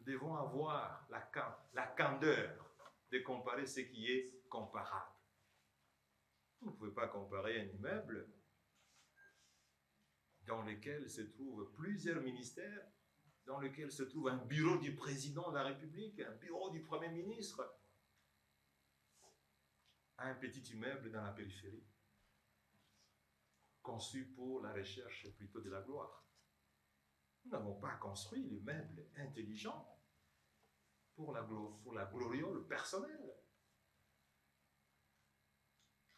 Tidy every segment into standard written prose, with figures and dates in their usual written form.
devons avoir la candeur de comparer ce qui est comparable. Vous ne pouvez pas comparer un immeuble dans lequel se trouvent plusieurs ministères, dans lequel se trouve un bureau du président de la République, un bureau du Premier ministre, à un petit immeuble dans la périphérie, conçu pour la recherche plutôt de la gloire. Nous n'avons pas construit l'immeuble intelligent pour la gloriole personnelle.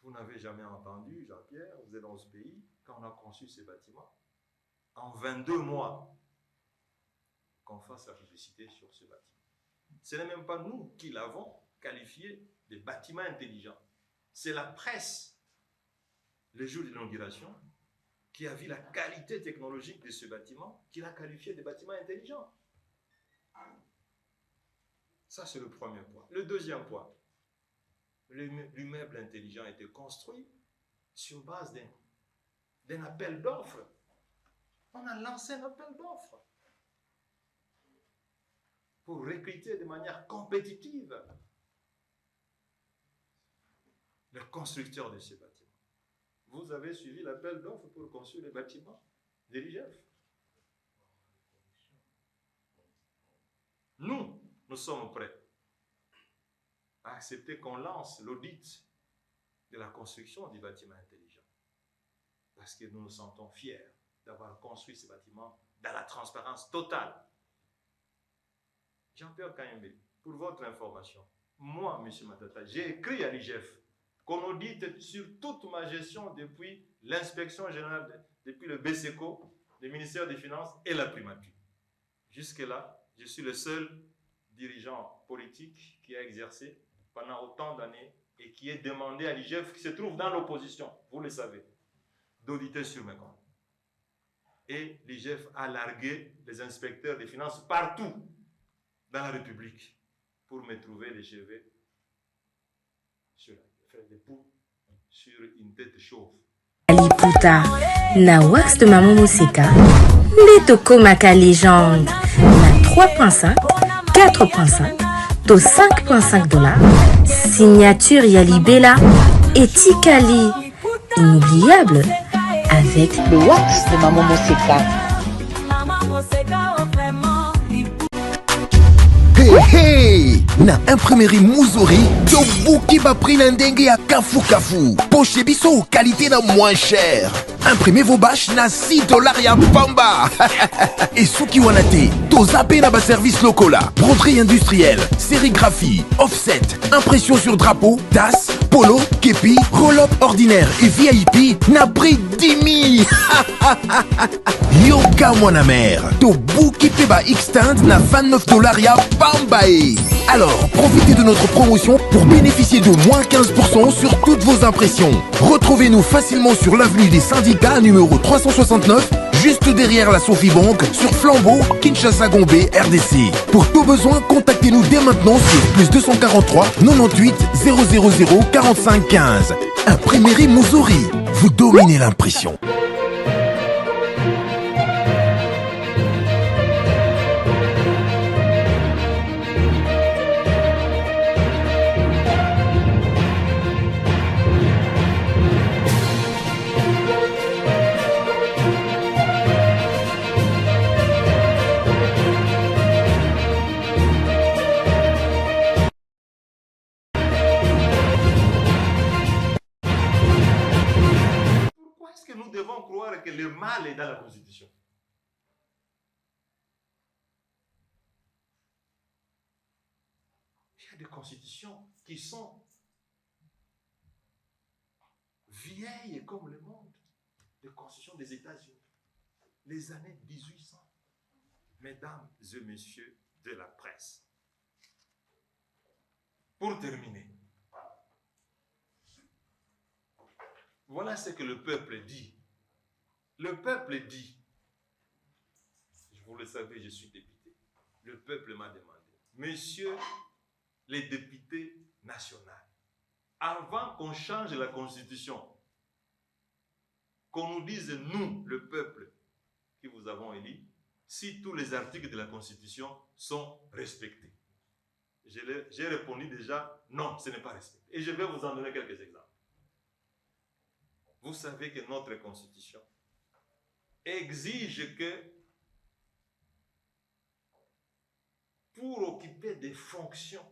Vous n'avez jamais entendu, Jean-Pierre, vous êtes dans ce pays, quand on a conçu ces bâtiments, en 22 mois, qu'on fasse la publicité sur ce bâtiment. Ce n'est même pas nous qui l'avons qualifié de bâtiment intelligent. C'est la presse, le jour de l'inauguration, qui a vu la qualité technologique de ce bâtiment, qui l'a qualifié de bâtiment intelligent. Ça, c'est le premier point. Le deuxième point, l'immeuble intelligent a été construit sur base d'un appel d'offres. On a lancé un appel d'offres pour recruter de manière compétitive le constructeur de ces bâtiments. Vous avez suivi l'appel d'offres pour construire les bâtiments de l'IGF. Nous sommes prêts à accepter qu'on lance l'audit de la construction du bâtiment intelligent. Parce que nous nous sentons fiers d'avoir construit ces bâtiments dans la transparence totale. Jean-Pierre Kayembe, pour votre information, moi, M. Matata, j'ai écrit à l'IGF qu'on audite sur toute ma gestion depuis l'inspection générale, depuis le BCECO, le ministère des Finances et la primature. Jusque-là, je suis le seul dirigeant politique qui a exercé pendant autant d'années et qui est demandé à l'IGF, qui se trouve dans l'opposition, vous le savez, d'auditer sur mes comptes. Et l'IGF a largué les inspecteurs des finances partout dans la République pour me trouver des cheveux sur une tête chauve. Aliputa na wax de Maman Moussika, les Tokomaka légende na 3.5, 4.5, to 5.5 $, signature Yalibela et Tikali, inoubliable avec le wax de Maman Moussika. Hey, na imprimerie Muzuri, Tobuki va pris l'indenge à Kafu Kafu. Poche biso, qualité na moins cher. Imprimez vos bâches na $6 ya pamba. Et Suki Wanate, Tozape na ba service local, broderie industrielle, sérigraphie, offset, impression sur drapeau, tasse, polo, képi, roll-up ordinaire et VIP na prix 10 000. Yoka mon mère, Tobuki peba extend na $29 ya pambae. Alors, profitez de notre promotion pour bénéficier de moins 15% sur toutes vos impressions. Retrouvez-nous facilement sur l'avenue des Syndicats numéro 369, juste derrière la Sophie Bank, sur Flambeau, Kinshasa Gombe, RDC. Pour tout besoin, contactez-nous dès maintenant sur +243 98 000 45 15. Imprimerie Muzuri, vous dominez l'impression. Nous devons croire que le mal est dans la Constitution. Il y a des constitutions qui sont vieilles comme le monde. Les constitutions des États-Unis, les années 1800. Mesdames et messieurs de la presse, pour terminer, voilà ce que le peuple dit. Le peuple dit, vous le savez, je suis député. Le peuple m'a demandé, messieurs les députés nationaux, avant qu'on change la constitution, qu'on nous dise, nous, le peuple qui vous avons élu, si tous les articles de la Constitution sont respectés. J'ai répondu déjà, non, ce n'est pas respecté. Et je vais vous en donner quelques exemples. Vous savez que notre Constitution exige que pour occuper des fonctions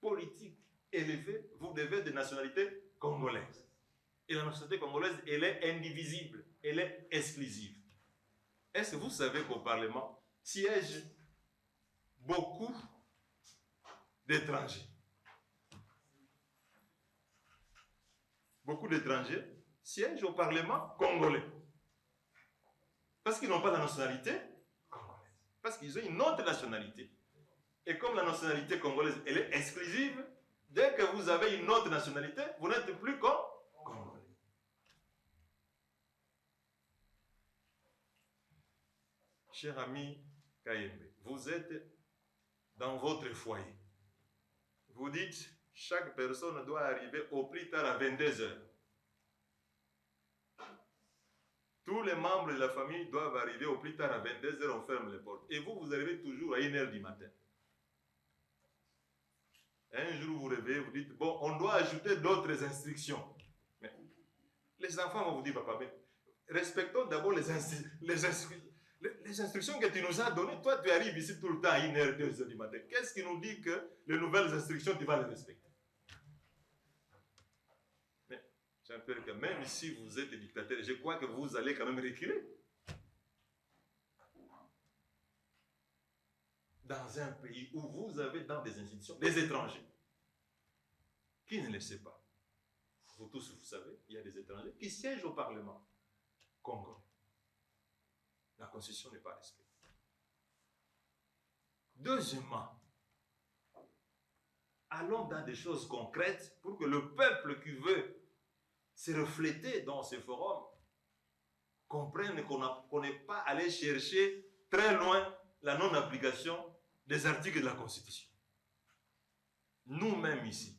politiques élevées, vous devez être de nationalité congolaise. Et la nationalité congolaise, elle est indivisible, elle est exclusive. Est-ce que vous savez qu'au Parlement siègent beaucoup d'étrangers? Beaucoup d'étrangers siègent au Parlement congolais. Parce qu'ils n'ont pas la nationalité congolaise. Parce qu'ils ont une autre nationalité. Et comme la nationalité congolaise, elle est exclusive, dès que vous avez une autre nationalité, vous n'êtes plus congolais. Cher ami Kayembe, vous êtes dans votre foyer. Vous dites, chaque personne doit arriver au plus tard à 22 heures. Tous les membres de la famille doivent arriver au plus tard à 22 heures, on ferme les portes. Et vous, vous arrivez toujours à 1 heure du matin. Un jour, vous réveillez, vous dites, bon, on doit ajouter d'autres instructions. Mais les enfants vont vous dire, papa, mais respectons d'abord les instructions que tu nous as données. Toi, tu arrives ici tout le temps à 1 heure, 2 heures du matin. Qu'est-ce qui nous dit que les nouvelles instructions, tu vas les respecter? Mais j'ai peur que même si vous êtes dictateur, je crois que vous allez quand même reculer. Dans un pays où vous avez dans des institutions des étrangers. Qui ne le sait pas? Vous tous, vous savez, il y a des étrangers qui siègent au Parlement congolais. La Constitution n'est pas respectée. Deuxièmement, allons dans des choses concrètes pour que le peuple qui veut se refléter dans ce forum comprenne qu'on n'est pas allé chercher très loin la non-application des articles de la Constitution. Nous-mêmes ici,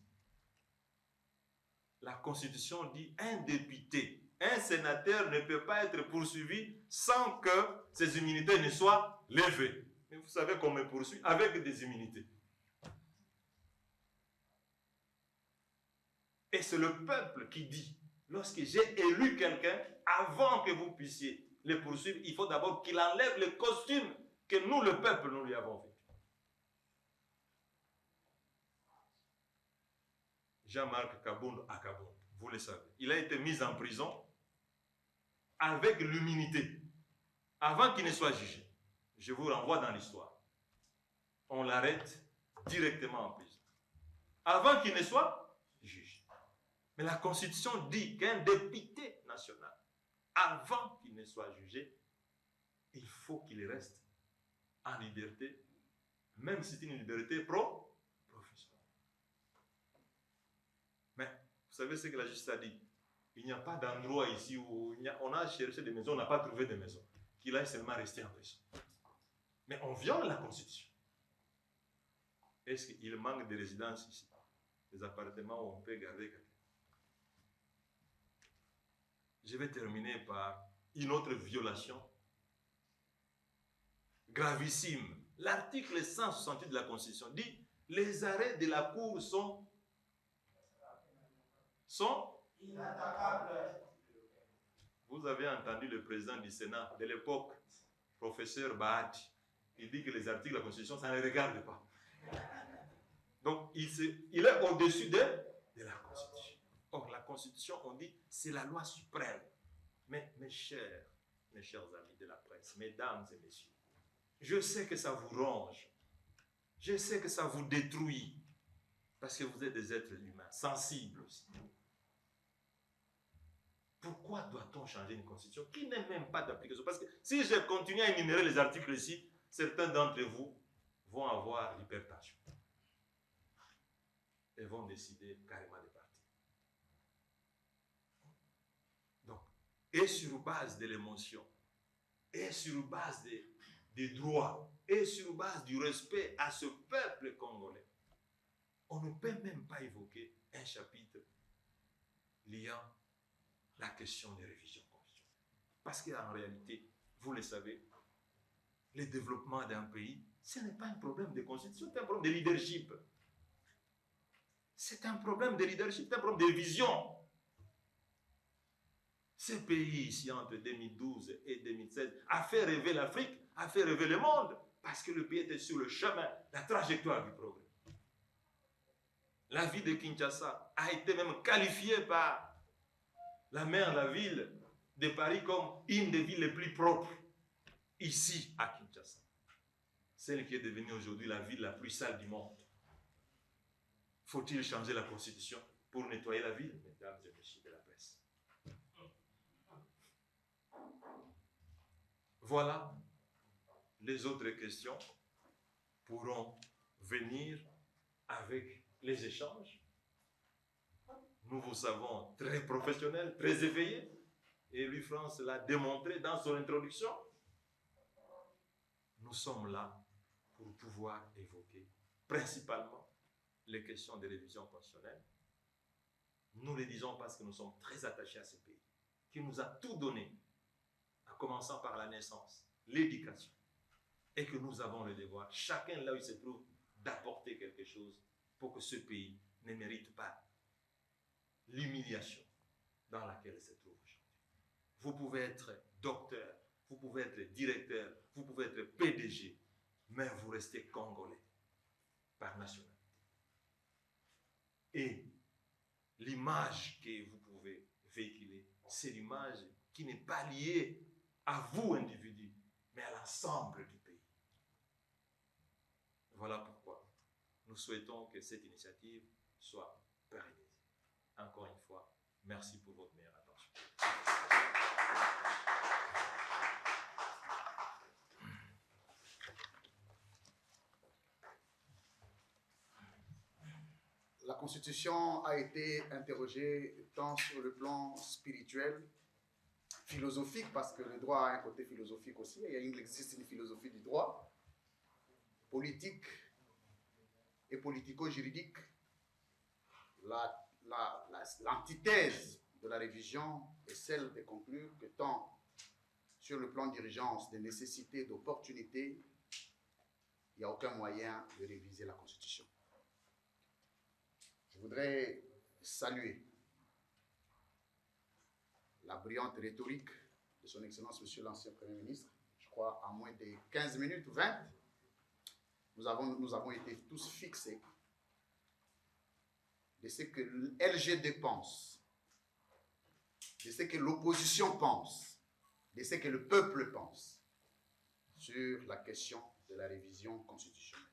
la Constitution dit un député, un sénateur ne peut pas être poursuivi sans que ses immunités ne soient levées. Et vous savez qu'on me poursuit avec des immunités. Et c'est le peuple qui dit, lorsque j'ai élu quelqu'un, avant que vous puissiez le poursuivre, il faut d'abord qu'il enlève le costume que nous, le peuple, nous lui avons fait. Jean-Marc Kabound à Kabound, vous le savez. Il a été mis en prison avec l'immunité, avant qu'il ne soit jugé. Je vous renvoie dans l'histoire. On l'arrête directement en prison, avant qu'il ne soit jugé. Mais la Constitution dit qu'un député national, avant qu'il ne soit jugé, il faut qu'il reste en liberté, même si c'est une liberté professionnelle. Mais vous savez ce que la justice a dit? Il n'y a pas d'endroit ici où on a cherché des maisons, on n'a pas trouvé de maisons. Qu'il aille seulement rester en prison. Mais on viole la Constitution. Est-ce qu'il manque de résidences ici? Des appartements où on peut garder quelqu'un? Je vais terminer par une autre violation gravissime. L'article 168 de la Constitution dit les arrêts de la Cour sont inattaquables. Vous avez entendu le président du Sénat de l'époque, professeur Bahati, il dit que les articles de la Constitution, ça ne les regarde pas. Donc, il est au-dessus de la Constitution. Or, la Constitution, on dit, c'est la loi suprême. Mais mes chers amis de la presse, mesdames et messieurs, je sais que ça vous ronge. Je sais que ça vous détruit. Parce que vous êtes des êtres humains, sensibles aussi. Pourquoi doit-on changer une constitution qui n'est même pas d'application? Parce que si je continue à énumérer les articles ici, certains d'entre vous vont avoir l'hypertension. Et vont décider carrément de partir. Donc, et sur base de l'émotion, et sur base des droits, et sur base du respect à ce peuple congolais, on ne peut même pas évoquer un chapitre liant la question des révisions constitutionnelles. Parce qu'en réalité, vous le savez, le développement d'un pays, ce n'est pas un problème de constitution, c'est un problème de leadership. C'est un problème de leadership, c'est un problème de vision. Ce pays ici, entre 2012 et 2016, a fait rêver l'Afrique, a fait rêver le monde, parce que le pays était sur le chemin, la trajectoire du progrès. La ville de Kinshasa a été même qualifiée par la maire de la ville de Paris comme une des villes les plus propres ici à Kinshasa. Celle qui est devenue aujourd'hui la ville la plus sale du monde. Faut-il changer la constitution pour nettoyer la ville, mesdames et messieurs de la presse? Voilà, les autres questions pourront venir avec les échanges. Nous vous savons très professionnels, très éveillés, et Louis-France l'a démontré dans son introduction. Nous sommes là pour pouvoir évoquer principalement les questions de révision constitutionnelle. Nous le disons parce que nous sommes très attachés à ce pays, qui nous a tout donné, en commençant par la naissance, l'éducation, et que nous avons le devoir, chacun là où il se trouve, d'apporter quelque chose pour que ce pays ne mérite pas l'humiliation dans laquelle il se trouve aujourd'hui. Vous pouvez être docteur, vous pouvez être directeur, vous pouvez être PDG, mais vous restez congolais par nationalité. Et l'image que vous pouvez véhiculer, c'est l'image qui n'est pas liée à vous, individu, mais à l'ensemble du pays. Voilà pourquoi nous souhaitons que cette initiative soit pérennisée. Encore une fois, merci pour votre meilleure attention. La Constitution a été interrogée tant sur le plan spirituel, philosophique, parce que le droit a un côté philosophique aussi, il existe une philosophie du droit, politique et politico-juridique. L'antithèse de la révision est celle de conclure que tant sur le plan d'urgence, de nécessité, d'opportunité, il n'y a aucun moyen de réviser la Constitution. Je voudrais saluer la brillante rhétorique de son Excellence, Monsieur l'ancien Premier ministre. Je crois en moins de 15 minutes, 20, nous avons été tous fixés de ce que l'LGD pense, de ce que l'opposition pense, de ce que le peuple pense sur la question de la révision constitutionnelle.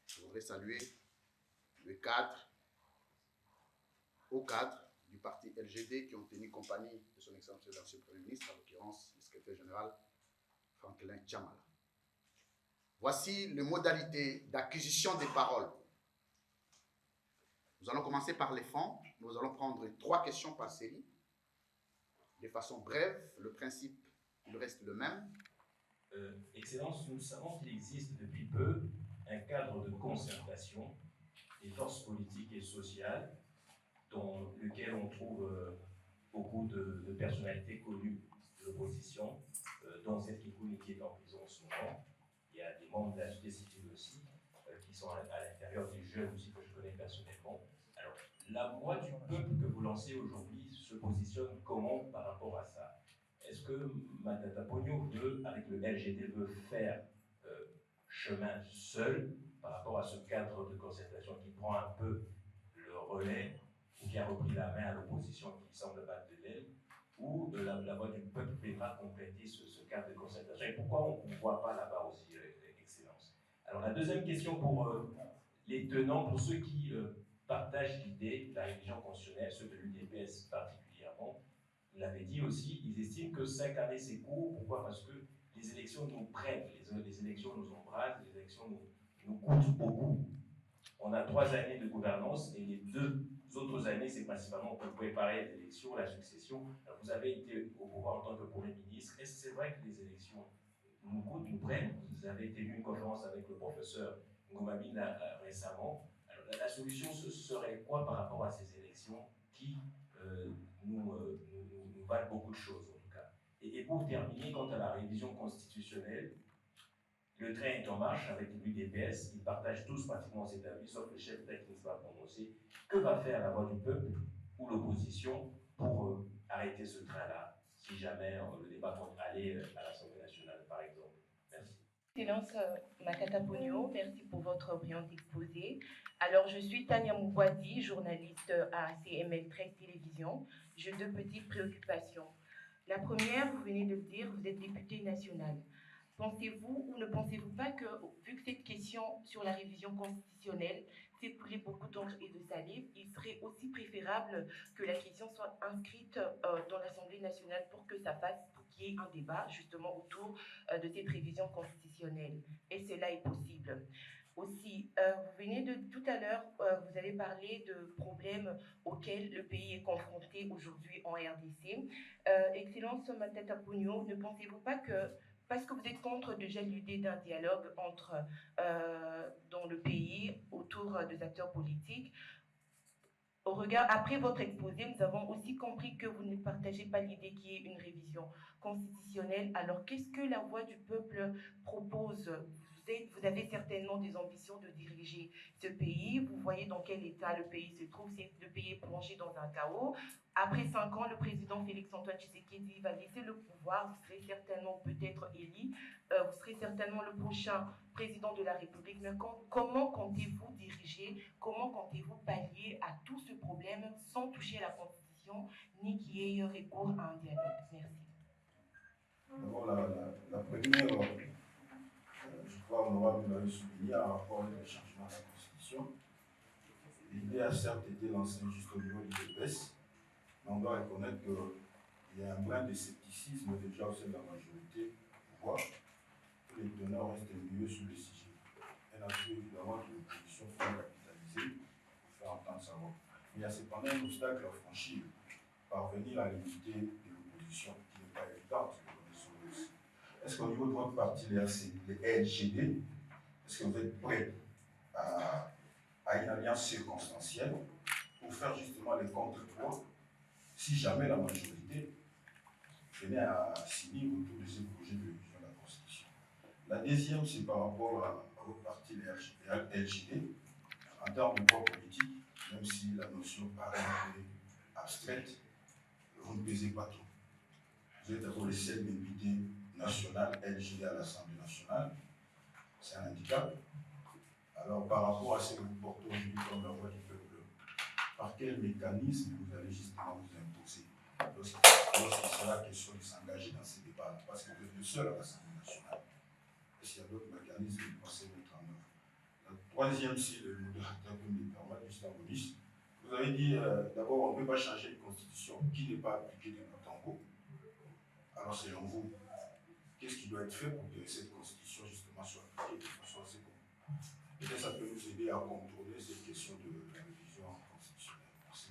Je voudrais saluer le cadre, au cadre du parti LGD qui ont tenu compagnie de son Excellence de l'ancien Premier ministre, en l'occurrence le secrétaire général Franklin Tchamala. Voici les modalités d'acquisition des paroles. Nous allons commencer par les fonds. Nous allons prendre 3 questions par série. De façon brève, le principe, il reste le même. Excellence, nous savons qu'il existe depuis peu un cadre de concertation des forces politiques et sociales dans lequel on trouve beaucoup de personnalités connues de l'opposition, dont celle qui est en prison en ce moment. Il y a des membres de la société civile aussi, qui sont à l'intérieur, des jeunes aussi que je connais personnellement. Alors, la voix du peuple que vous lancez aujourd'hui se positionne comment par rapport à ça? Est-ce que Matata Ponyo veut, avec le LGD, veut faire chemin seul par rapport à ce cadre de concertation qui prend un peu le relais ou qui a repris la main à l'opposition qui semble battre de l'aile, ou la voix du peuple viendra compléter ce cadre de concertation? Et pourquoi on ne voit pas là-bas aussi, Excellence? Alors la deuxième question pour les tenants, pour ceux qui partagent l'idée de la révision constitutionnelle, ceux de l'UDPS particulièrement, vous l'avez dit aussi, ils estiment que 5 années c'est court. Pourquoi? Parce que les élections nous prennent, les élections nous embrasent, les élections nous coûtent beaucoup. On a 3 années de gouvernance et les 2 autres années, c'est principalement pour préparer les élections, la succession. Alors, vous avez été au pouvoir en tant que Premier ministre. Est-ce que c'est vrai que les élections nous coûtent, nous prennent? Vous avez tenu une conférence avec le professeur Ngomami récemment. Alors, la solution ce serait quoi par rapport à ces élections qui nous valent beaucoup de choses en tout cas? Et pour terminer, quant à la révision constitutionnelle, Le train est en marche avec l'UDPS, ils partagent tous pratiquement cet avis, sauf le chef d'État qui ne s'est pas prononcé. Que va faire la voix du peuple ou l'opposition pour arrêter ce train-là, si jamais le débat compte aller à l'Assemblée nationale, par exemple? Merci. Excellence Makata Pogno, merci pour votre brillant exposé. Alors, je suis Tania Moubouadi, journaliste à CML 13 Télévision. J'ai deux petites préoccupations. La première, vous venez de le dire, vous êtes député national. Pensez-vous ou ne pensez-vous pas que, vu que cette question sur la révision constitutionnelle fait couler beaucoup d'encre et de salive, il serait aussi préférable que la question soit inscrite dans l'Assemblée nationale pour que ça fasse, pour qu'il y ait un débat justement autour de cette révision constitutionnelle. Et cela est possible. Aussi, vous venez de tout à l'heure, vous avez parlé de problèmes auxquels le pays est confronté aujourd'hui en RDC. Excellence Matata Pogno, ne pensez-vous pas que parce que vous êtes contre déjà l'idée d'un dialogue dans le pays autour des acteurs politiques. Après votre exposé, nous avons aussi compris que vous ne partagez pas l'idée qu'il y ait une révision constitutionnelle. Alors, qu'est-ce que la voix du peuple propose? Vous avez certainement des ambitions de diriger ce pays. Vous voyez dans quel état le pays se trouve. Le pays est plongé dans un chaos. Après 5 ans, le président Félix-Antoine Tshisekedi va laisser le pouvoir. Vous serez certainement peut-être élu. Vous serez certainement le prochain président de la République. Mais comment comptez-vous diriger? Comment comptez-vous pallier à tout ce problème sans toucher à la Constitution, ni qu'il y ait recours à un dialogue? Merci. D'abord, la première, je crois, honorable l'avait souligné en rapport avec le changement de la Constitution. L'idée a certes été lancée juste au niveau du DPS, mais on doit reconnaître qu'il y a un brin de scepticisme déjà au sein de la majorité au pouvoir. Les teneurs restent mieux sur le sujet. Un aspect évidemment que l'opposition faut capitaliser pour faire entendre sa voix. Mais il y a cependant un obstacle à franchir, parvenir à l'unité de l'opposition, qui n'est pas évidente. Est-ce qu'au niveau de votre parti, les LGD, est-ce que vous êtes prêts à une alliance circonstancielle pour faire justement les contre-poids si jamais la majorité venait à signer autour de ce projet de révision de la Constitution? La deuxième, c'est par rapport à votre parti, les LGD, en termes de poids politique, même si la notion paraît un peu abstraite, vous ne pesez pas trop. Vous êtes d'abord le seul député national LGD à l'Assemblée nationale. C'est un handicap. Alors, par rapport à ce que vous portez aujourd'hui comme la voix du peuple, par quel mécanisme vous allez justement vous imposer lorsqu'il sera question de s'engager dans ces débats? Parce que vous êtes le seul à l'Assemblée nationale. Est-ce qu'il y a d'autres mécanismes que vous pensez mettre en œuvre? La troisième, c'est le modérateur que me permet, Justin Bonis. Vous avez dit, d'abord, on ne peut pas changer une constitution qui n'est pas appliquée de bout en bout. Alors, selon vous, qu'est-ce qui doit être fait pour que cette constitution, justement, soit appliquée de façon assez commune? Peut-être ça peut nous aider à contourner cette question de la révision constitutionnelle. Merci.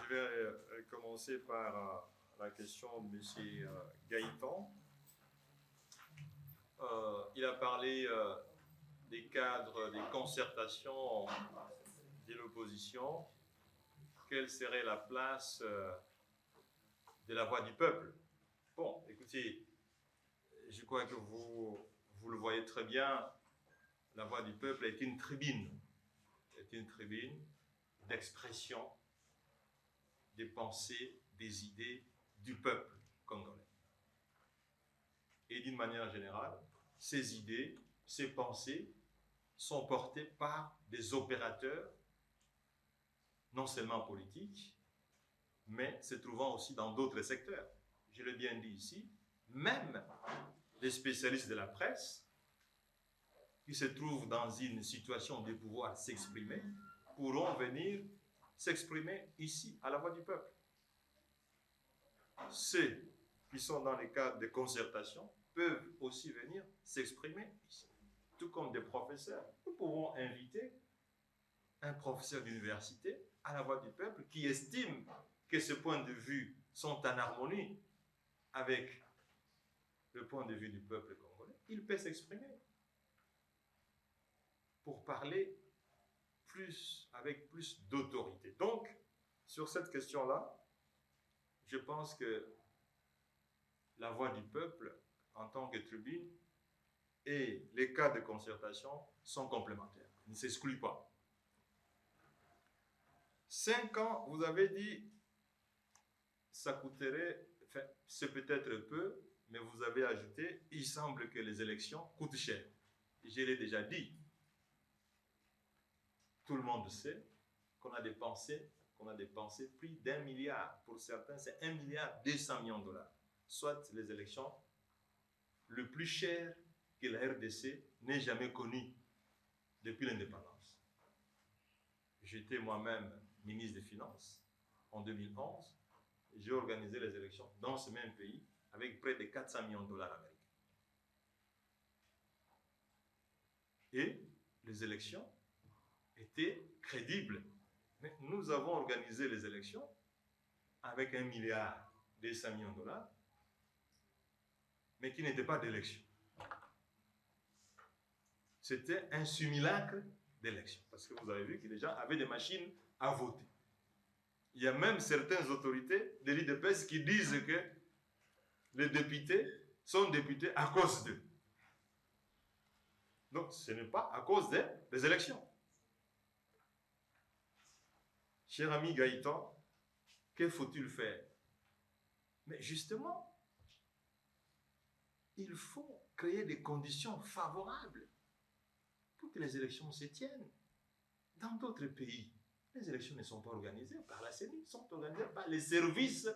Je vais commencer par la question de M. Gaëtan. Il a parlé des cadres, des concertations de l'opposition. Quelle serait la place de la voix du peuple? Bon, écoutez, je crois que vous le voyez très bien, la voix du peuple est une tribune d'expression des pensées, des idées du peuple congolais. Et d'une manière générale, ces idées, ces pensées sont portées par des opérateurs, non seulement politiques, mais se trouvant aussi dans d'autres secteurs. Je l'ai bien dit ici, même les spécialistes de la presse, qui se trouvent dans une situation de pouvoir s'exprimer, pourront venir s'exprimer ici, à la voix du peuple. Ceux qui sont dans les cadres de concertation peuvent aussi venir s'exprimer ici, tout comme des professeurs. Nous pouvons inviter un professeur d'université à la voix du peuple qui estime que ces points de vue sont en harmonie avec le point de vue du peuple congolais. Il peut s'exprimer pour parler avec plus d'autorité. Donc, sur cette question-là, je pense que la voix du peuple en tant que tribune et les cas de concertation sont complémentaires. Ils ne s'excluent pas. 5 ans, vous avez dit, ça coûterait, enfin, c'est peut-être peu, mais vous avez ajouté, il semble que les élections coûtent cher. Je l'ai déjà dit. Tout le monde sait qu'on a dépensé plus d'1 milliard. Pour certains, c'est 1 milliard 200 millions de dollars. Soit les élections le plus cher que la RDC n'ait jamais connu depuis l'indépendance. J'étais moi-même ministre des Finances en 2011. J'ai organisé les élections dans ce même pays avec près de 400 millions de dollars américains. Et les élections étaient crédibles. Mais nous avons organisé les élections avec 1 milliard 200 millions de dollars, mais qui n'était pas d'élection. C'était un simulacre d'élection. Parce que vous avez vu que les gens avaient des machines à voter. Il y a même certaines autorités de l'IDPS qui disent que les députés sont députés à cause d'eux. Donc ce n'est pas à cause des élections. Cher ami Gaëtan, que faut-il faire? Mais justement, il faut créer des conditions favorables pour que les élections se tiennent. Dans d'autres pays, les élections ne sont pas organisées par la CENI, elles sont organisées par les services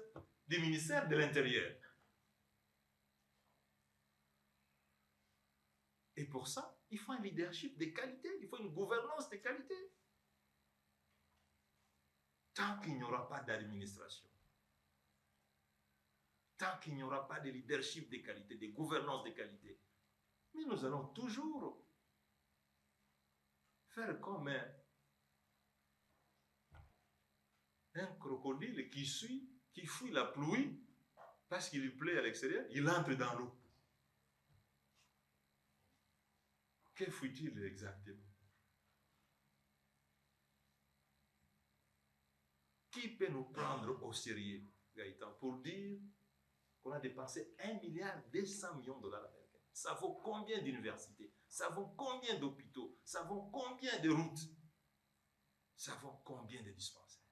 du ministère de l'Intérieur. Et pour ça, il faut un leadership de qualité, il faut une gouvernance de qualité. Tant qu'il n'y aura pas d'administration, tant qu'il n'y aura pas de leadership de qualité, de gouvernance de qualité, mais nous allons toujours faire comme un crocodile qui fuit la pluie parce qu'il lui plaît à l'extérieur, il entre dans l'eau. Que fuit-il exactement? Qui peut nous prendre au sérieux, Gaëtan, pour dire qu'on a dépensé 1 milliard 200 millions de dollars américains? Ça vaut combien d'universités? Ça vaut combien d'hôpitaux? Ça vaut combien de routes? Ça vaut combien de dispensaires?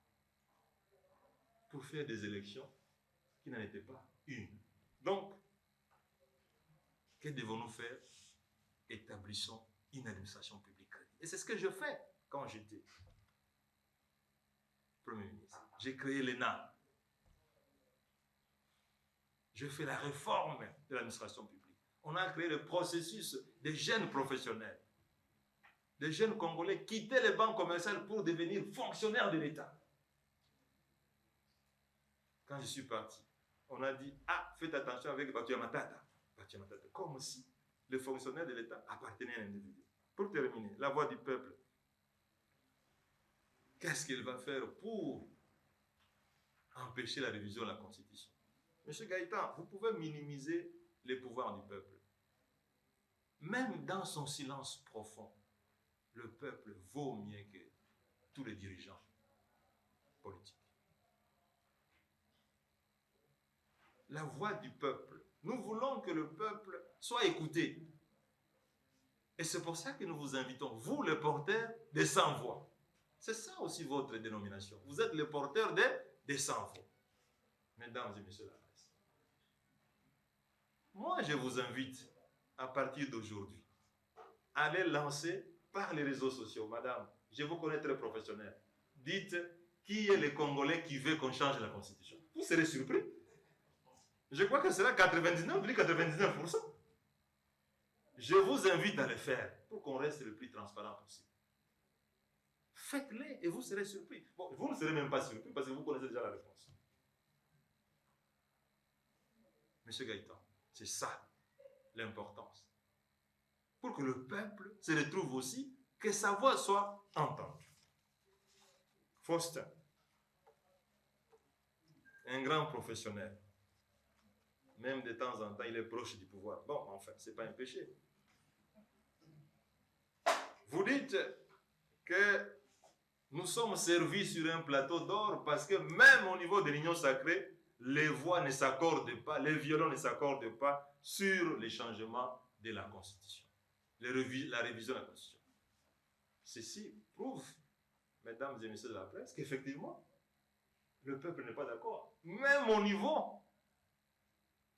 Pour faire des élections qui n'en étaient pas une. Donc, que devons-nous faire? Établissons une administration publique crédible. Et c'est ce que je fais quand j'étais Premier ministre. J'ai créé l'ENA. Je fais la réforme de l'administration publique. On a créé le processus des jeunes professionnels. Des jeunes Congolais quittaient les banques commerciales pour devenir fonctionnaires de l'État. Quand je suis parti, on a dit, ah, faites attention avec Batuya Matata. Comme si le fonctionnaire de l'État appartenait à un individu. Pour terminer, la voix du peuple. Qu'est-ce qu'il va faire pour empêcher la révision de la Constitution? Monsieur Gaëtan, vous pouvez minimiser les pouvoirs du peuple. Même dans son silence profond, le peuple vaut mieux que tous les dirigeants politiques. La voix du peuple. Nous voulons que le peuple soit écouté. Et c'est pour ça que nous vous invitons, vous les porteurs des sans-voix. C'est ça aussi votre dénomination. Vous êtes les porteurs des sans-voix. Mesdames et messieurs la presse. Moi, je vous invite, à partir d'aujourd'hui, à aller lancer par les réseaux sociaux. Madame, je vous connais très professionnel. Dites qui est le Congolais qui veut qu'on change la Constitution. Vous serez surpris. Je crois que c'est là 99%. Je vous invite à le faire pour qu'on reste le plus transparent possible. Faites-le et vous serez surpris. Bon, vous ne serez même pas surpris parce que vous connaissez déjà la réponse. Monsieur Gaëtan, c'est ça l'importance. Pour que le peuple se retrouve aussi, que sa voix soit entendue. Faustin, un grand professionnel, même de temps en temps, il est proche du pouvoir. Bon, enfin, ce n'est pas un péché. Vous dites que nous sommes servis sur un plateau d'or parce que même au niveau de l'Union sacrée, les voix ne s'accordent pas, les violons ne s'accordent pas sur les changements de la Constitution, la révision de la Constitution. Ceci prouve, mesdames et messieurs de la presse, qu'effectivement, le peuple n'est pas d'accord. Même au niveau,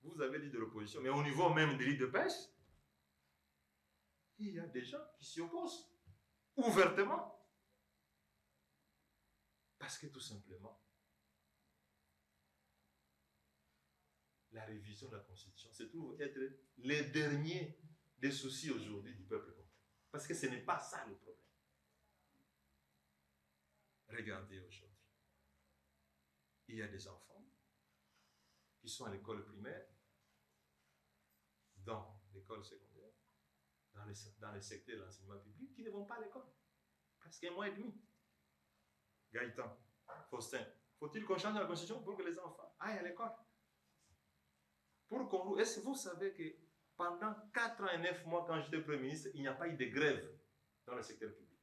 vous avez dit de l'opposition, mais au niveau même des lits de pêche, il y a des gens qui s'y opposent ouvertement. Parce que tout simplement, la révision de la Constitution se trouve être les derniers des soucis aujourd'hui du peuple congolais. Parce que ce n'est pas ça le problème. Regardez aujourd'hui. Il y a des enfants qui sont à l'école primaire, dans l'école secondaire, dans le secteur de l'enseignement public, qui ne vont pas à l'école. Presque 1 mois et demi. Gaëtan, Faustin, faut-il qu'on change la Constitution pour que les enfants aillent à l'école? Pour qu'on... Est-ce que vous savez que pendant 4 ans et 9 mois, quand j'étais Premier ministre, il n'y a pas eu de grève dans le secteur public?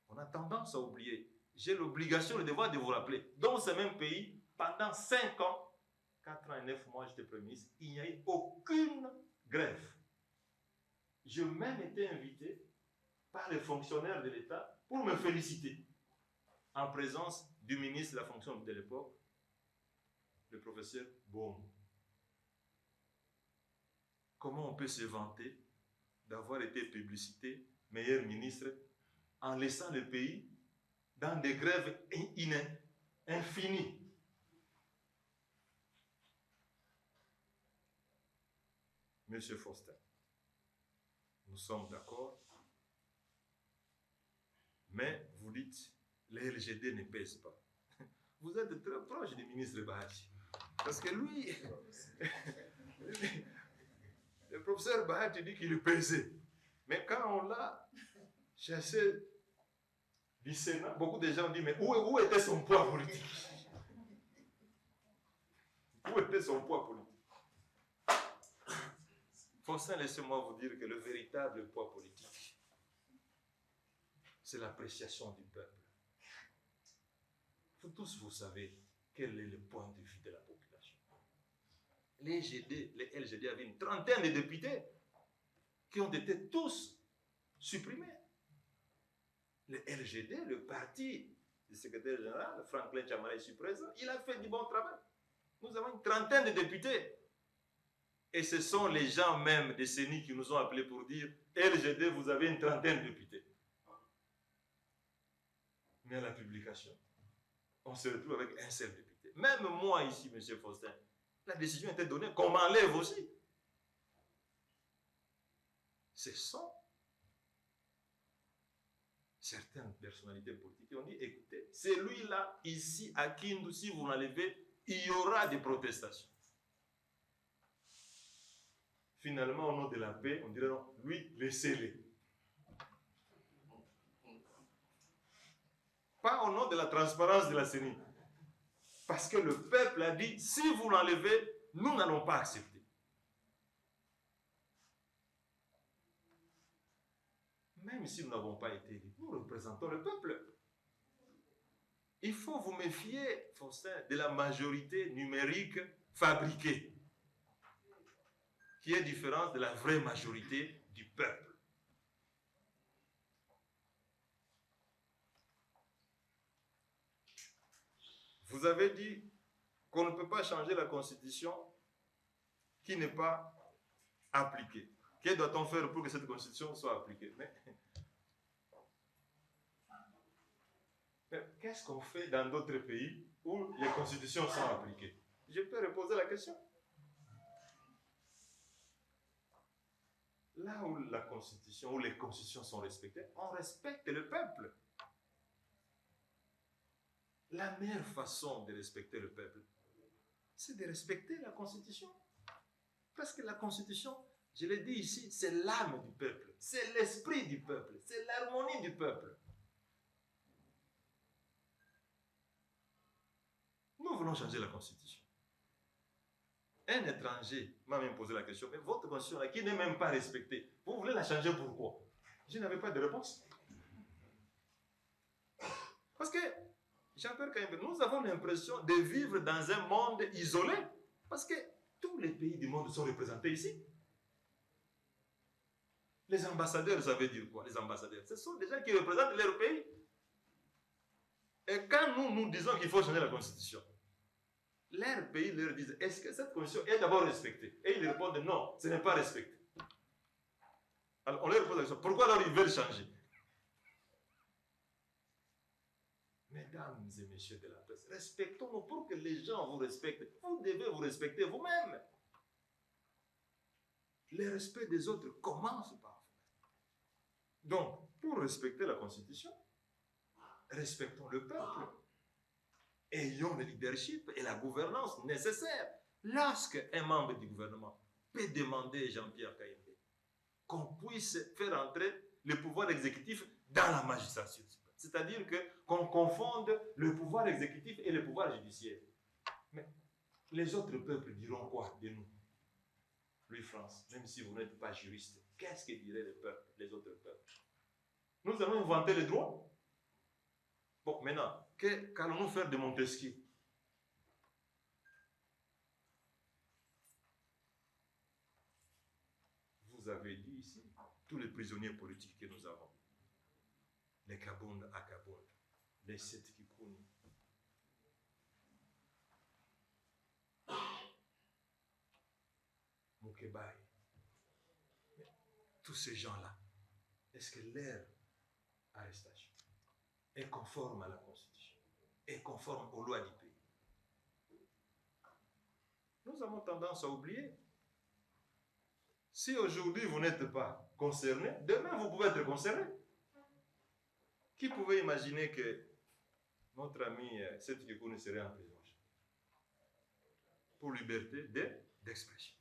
On a tendance à oublier. J'ai l'obligation, le devoir de vous rappeler. Dans ce même pays, pendant 5 ans, 4 ans et 9 mois, j'étais Premier ministre, il n'y a eu aucune grève. J'ai même été invité par les fonctionnaires de l'État pour me féliciter, en présence du ministre de la fonction de l'époque, le professeur Boum. Comment on peut se vanter d'avoir été publicité meilleur ministre en laissant le pays dans des grèves infinies? Monsieur Faustin, nous sommes d'accord, mais vous dites, les LGD ne pèsent pas. Vous êtes très proche du ministre Bahati. Parce que lui, le professeur Bahati dit qu'il pesait. Mais quand on l'a chassé du Sénat, beaucoup de gens ont dit, mais où était son poids politique? Où était son poids politique? Faustin, laissez-moi vous dire que le véritable poids politique, c'est l'appréciation du peuple. Vous tous, vous savez quel est le point de vue de la population. Les LGD avaient une trentaine de députés qui ont été tous supprimés. Le LGD, le parti du secrétaire général, Franklin Tchamalé, ici présent, il a fait du bon travail. Nous avons une trentaine de députés. Et ce sont les gens même des CENI qui nous ont appelés pour dire LGD, vous avez une trentaine de députés. Mais à la publication, on se retrouve avec un seul député. Même moi ici, M. Faustin, la décision était donnée qu'on m'enlève aussi. Ce sont certaines personnalités politiques qui ont dit, écoutez, celui-là, ici, à Kindu, si vous l'enlevez, il y aura des protestations. Finalement, au nom de la paix, on dirait non, lui, laissez-les. Pas au nom de la transparence de la CENI. Parce que le peuple a dit, si vous l'enlevez, nous n'allons pas accepter. Même si nous n'avons pas été élus, nous représentons le peuple. Il faut vous méfier, Faustin, de la majorité numérique fabriquée, qui est différente de la vraie majorité du peuple. Vous avez dit qu'on ne peut pas changer la Constitution qui n'est pas appliquée. Que doit-on faire pour que cette Constitution soit appliquée? Mais qu'est-ce qu'on fait dans d'autres pays où les constitutions sont appliquées? Je peux reposer la question. Là où la Constitution, où les constitutions sont respectées, on respecte le peuple. La meilleure façon de respecter le peuple, c'est de respecter la Constitution. Parce que la Constitution, je l'ai dit ici, c'est l'âme du peuple, c'est l'esprit du peuple, c'est l'harmonie du peuple. Nous voulons changer la Constitution. Un étranger m'a même posé la question, mais votre Constitution, là, qui n'est même pas respectée, vous voulez la changer pourquoi? Je n'avais pas de réponse. Parce que Jean-Pierre Kayembe, nous avons l'impression de vivre dans un monde isolé parce que tous les pays du monde sont représentés ici. Les ambassadeurs, ça veut dire quoi? Les ambassadeurs, ce sont des gens qui représentent leur pays. Et quand nous disons qu'il faut changer la constitution, leur pays leur dit, est-ce que cette constitution est d'abord respectée? Et ils répondent non, ce n'est pas respecté. Alors on leur pose la question, pourquoi alors ils veulent changer? Mesdames et messieurs de la presse, respectons-nous pour que les gens vous respectent. Vous devez vous respecter vous-même. Le respect des autres commence par vous. Donc, pour respecter la Constitution, respectons le peuple. Ayons le leadership et la gouvernance nécessaires. Lorsqu'un membre du gouvernement peut demander, Jean-Pierre Kayembe, qu'on puisse faire entrer le pouvoir exécutif dans la magistrature. C'est-à-dire qu'on confonde le pouvoir exécutif et le pouvoir judiciaire. Mais les autres peuples diront quoi de nous? Louis-France, même si vous n'êtes pas juriste, qu'est-ce que diraient les autres peuples? Nous allons inventer les droits. Bon, maintenant, qu'allons-nous faire de Montesquieu? Vous avez dit ici, tous les prisonniers politiques que nous avons, les Kabound à Kabound, les Seth Kikuni, Mukebai, tous ces gens-là, est-ce que leur arrestation est conforme à la Constitution, est conforme aux lois du pays? Nous avons tendance à oublier. Si aujourd'hui vous n'êtes pas concerné, demain vous pouvez être concerné. Qui pouvait imaginer que notre ami Seth Kikuni serait en prison pour liberté d'expression?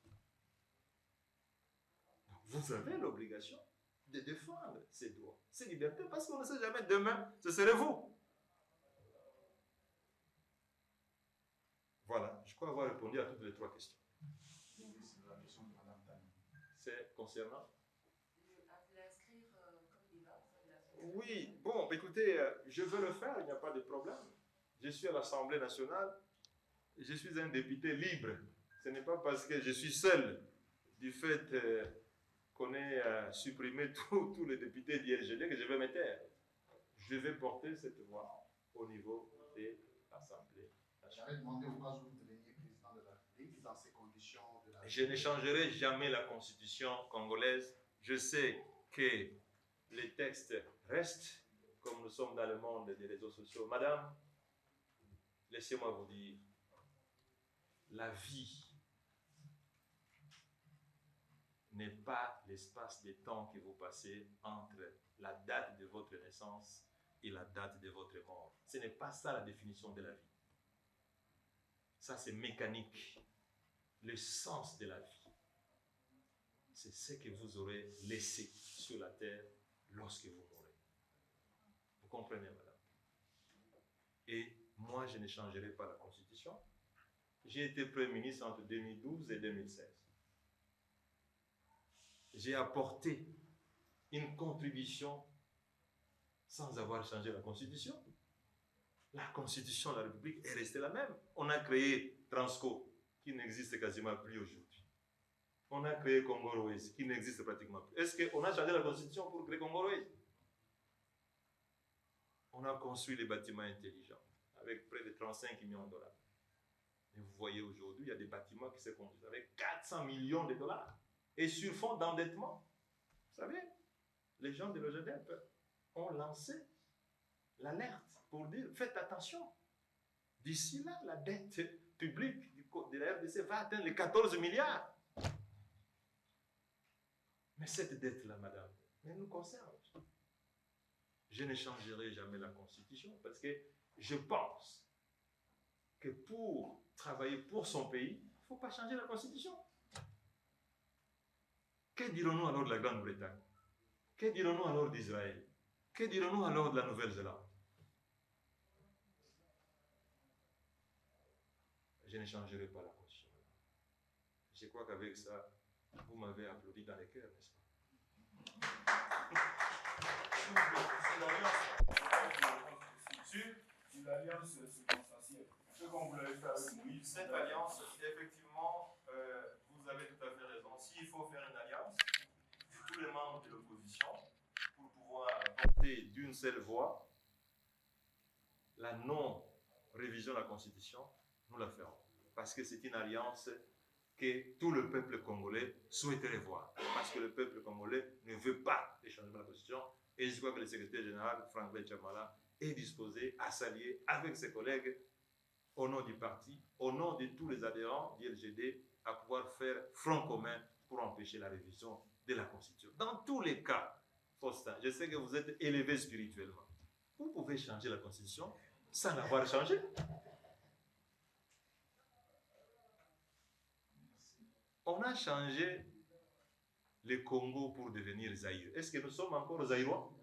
Vous avez l'obligation de défendre ces droits, ces libertés, parce qu'on ne sait jamais demain, ce serait vous. Voilà, je crois avoir répondu à toutes les trois questions. C'est concernant? Oui, bon, écoutez, je veux le faire, il n'y a pas de problème. Je suis à l'Assemblée nationale, je suis un député libre. Ce n'est pas parce que je suis seul du fait qu'on ait supprimé tous les députés d'ILGD que je vais me taire. Je vais porter cette voix au niveau de l'Assemblée nationale. J'avais demandé au cas où vous deveniez président de la République dans ces conditions de la... Je ne changerai jamais la constitution congolaise. Je sais que les textes restent, comme nous sommes dans le monde des réseaux sociaux. Madame, laissez-moi vous dire, la vie n'est pas l'espace de temps que vous passez entre la date de votre naissance et la date de votre mort. Ce n'est pas ça la définition de la vie. Ça, c'est mécanique. Le sens de la vie, c'est ce que vous aurez laissé sur la terre lorsque vous mourrez. Vous comprenez, madame? Et moi, je ne changerai pas la Constitution. J'ai été Premier ministre entre 2012 et 2016. J'ai apporté une contribution sans avoir changé la Constitution. La Constitution de la République est restée la même. On a créé Transco, qui n'existe quasiment plus aujourd'hui. On a créé Congolese, qui n'existe pratiquement plus. Est-ce qu'on a changé la Constitution pour créer Congolese? On a construit les bâtiments intelligents avec près de 35 millions de dollars. Et vous voyez aujourd'hui, il y a des bâtiments qui se construisent avec 400 millions de dollars. Et sur fond d'endettement, vous savez, les gens de l'OGDEP ont lancé l'alerte pour dire, faites attention. D'ici là, la dette publique de la RDC va atteindre les 14 milliards. Mais cette dette-là, madame, elle nous concerne. Je ne changerai jamais la Constitution parce que je pense que pour travailler pour son pays, il ne faut pas changer la Constitution. Que dirons-nous alors de la Grande-Bretagne? Que dirons-nous alors d'Israël? Que dirons-nous alors de la Nouvelle-Zélande? Je ne changerai pas la Constitution. Je crois qu'avec ça, vous m'avez applaudi dans les cœurs, n'est-ce pas? C'est l'alliance Oui, cette alliance, effectivement, vous avez tout à fait raison. S'il faut faire une alliance de tous les membres de l'opposition pour pouvoir porter d'une seule voix la non-révision de la Constitution, nous la ferons. Parce que c'est une alliance que tout le peuple congolais souhaiterait voir. Parce que le peuple congolais ne veut pas les changements de la Constitution. Et je crois que le secrétaire général, Franklin Tchamala, est disposé à s'allier avec ses collègues au nom du parti, au nom de tous les adhérents du LGD, à pouvoir faire front commun pour empêcher la révision de la Constitution. Dans tous les cas, Faustin, je sais que vous êtes élevé spirituellement. Vous pouvez changer la Constitution sans l'avoir changée. On a changé le Congo pour devenir Zaïre. Est-ce que nous sommes encore Zaïrois?